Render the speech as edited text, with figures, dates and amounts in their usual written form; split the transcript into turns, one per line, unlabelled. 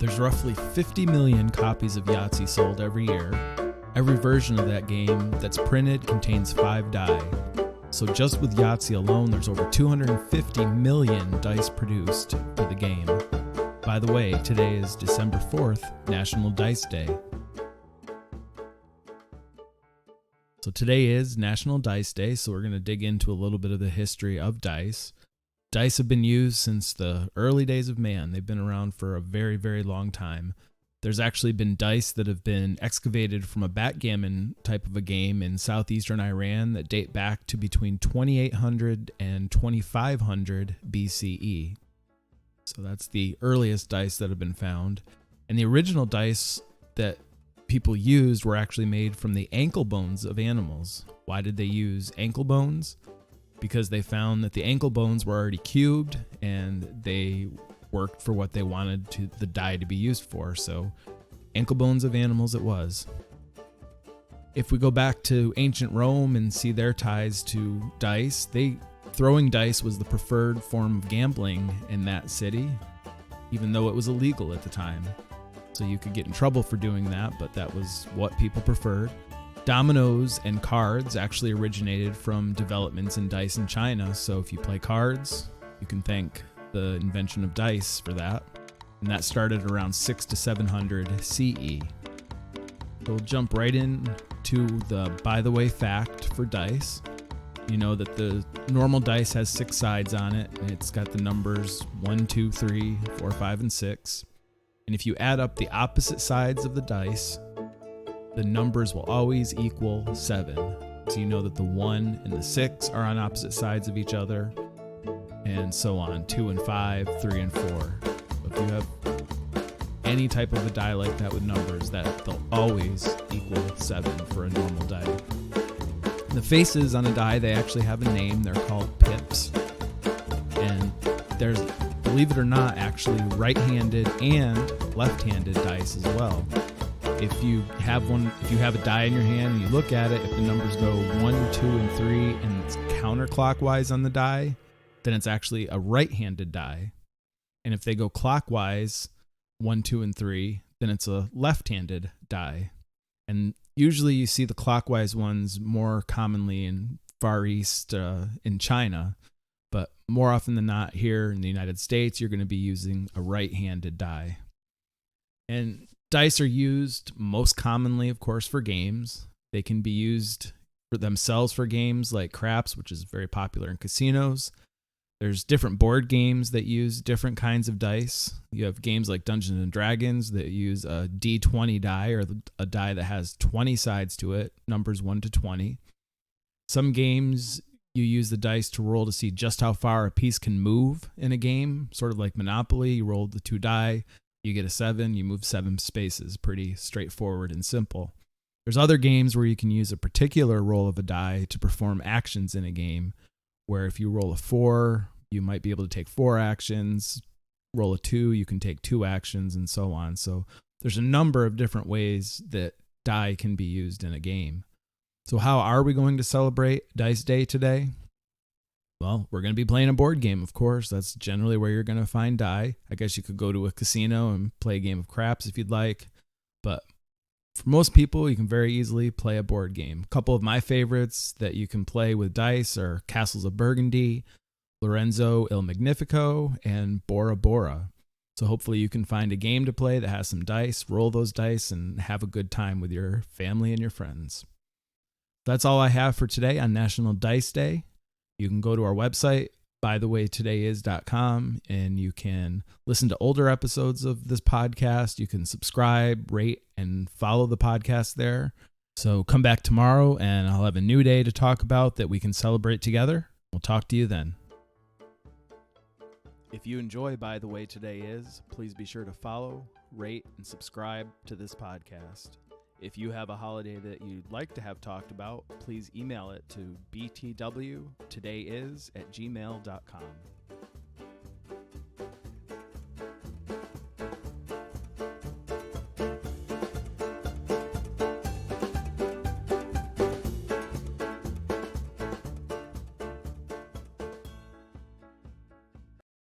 There's roughly 50 million copies of Yahtzee sold every year. Every version of that game that's printed contains 5 die. So just with Yahtzee alone, there's over 250 million dice produced for the game. By the way, today is December 4th, National Dice Day. So today is National Dice Day, so we're going to dig into a little bit of the history of dice. Dice have been used since the early days of man. They've been around for a very, very long time. There's actually been dice that have been excavated from a backgammon type of a game in southeastern Iran that date back to between 2800 and 2500 BCE. So that's the earliest dice that have been found. And the original dice that people used were actually made from the ankle bones of animals. Why did they use ankle bones? Because they found that the ankle bones were already cubed and they worked for what they wanted the die to be used for. So ankle bones of animals it was. If we go back to ancient Rome and see their ties to dice, throwing dice was the preferred form of gambling in that city, even though it was illegal at the time. So you could get in trouble for doing that, but that was what people preferred. Dominoes and cards actually originated from developments in dice in China. So if you play cards, you can thank the invention of dice for that. And that started around 600 to 700 CE. We'll jump right in to the by the way fact for dice. You know that the normal dice has 6 sides on it, and it's got the numbers 1, 2, 3, 4, 5, and 6. And if you add up the opposite sides of the dice, the numbers will always equal 7. So you know that the 1 and the 6 are on opposite sides of each other, and so on, 2 and 5, 3 and 4. If you have any type of a die like that with numbers, that they'll always equal 7 for a normal die. The faces on a die, they actually have a name. They're called pips. And there's, believe it or not, actually right-handed and left-handed dice as well. If you have a die in your hand and you look at it, if the numbers go 1, 2, and 3 and it's counterclockwise on the die, then it's actually a right-handed die. And if they go clockwise, 1, 2, and 3, then it's a left-handed die. And usually you see the clockwise ones more commonly in Far East in China, but more often than not here in the United States, you're going to be using a right-handed die. And dice are used most commonly, of course, for games. They can be used for themselves for games like craps, which is very popular in casinos. There's different board games that use different kinds of dice. You have games like Dungeons and Dragons that use a D20 die, or a die that has 20 sides to it, numbers 1 to 20. Some games you use the dice to roll to see just how far a piece can move in a game, sort of like Monopoly. You roll the 2 die, you get a 7, you move 7 spaces. Pretty straightforward and simple. There's other games where you can use a particular roll of a die to perform actions in a game, where if you roll a 4, you might be able to take 4 actions. Roll a 2, you can take 2 actions, and so on. So there's a number of different ways that die can be used in a game. So how are we going to celebrate Dice Day today? Well, we're going to be playing a board game, of course. That's generally where you're going to find die. I guess you could go to a casino and play a game of craps if you'd like. But for most people, you can very easily play a board game. A couple of my favorites that you can play with dice are Castles of Burgundy, Lorenzo Il Magnifico, and Bora Bora. So hopefully you can find a game to play that has some dice, roll those dice, and have a good time with your family and your friends. That's all I have for today on National Dice Day. You can go to our website, bythewaytodayis.com, and you can listen to older episodes of this podcast. You can subscribe, rate, and follow the podcast there. So come back tomorrow, and I'll have a new day to talk about that we can celebrate together. We'll talk to you then. If you enjoy By the Way Today Is, please be sure to follow, rate, and subscribe to this podcast. If you have a holiday that you'd like to have talked about, please email it to btwtodayis@gmail.com.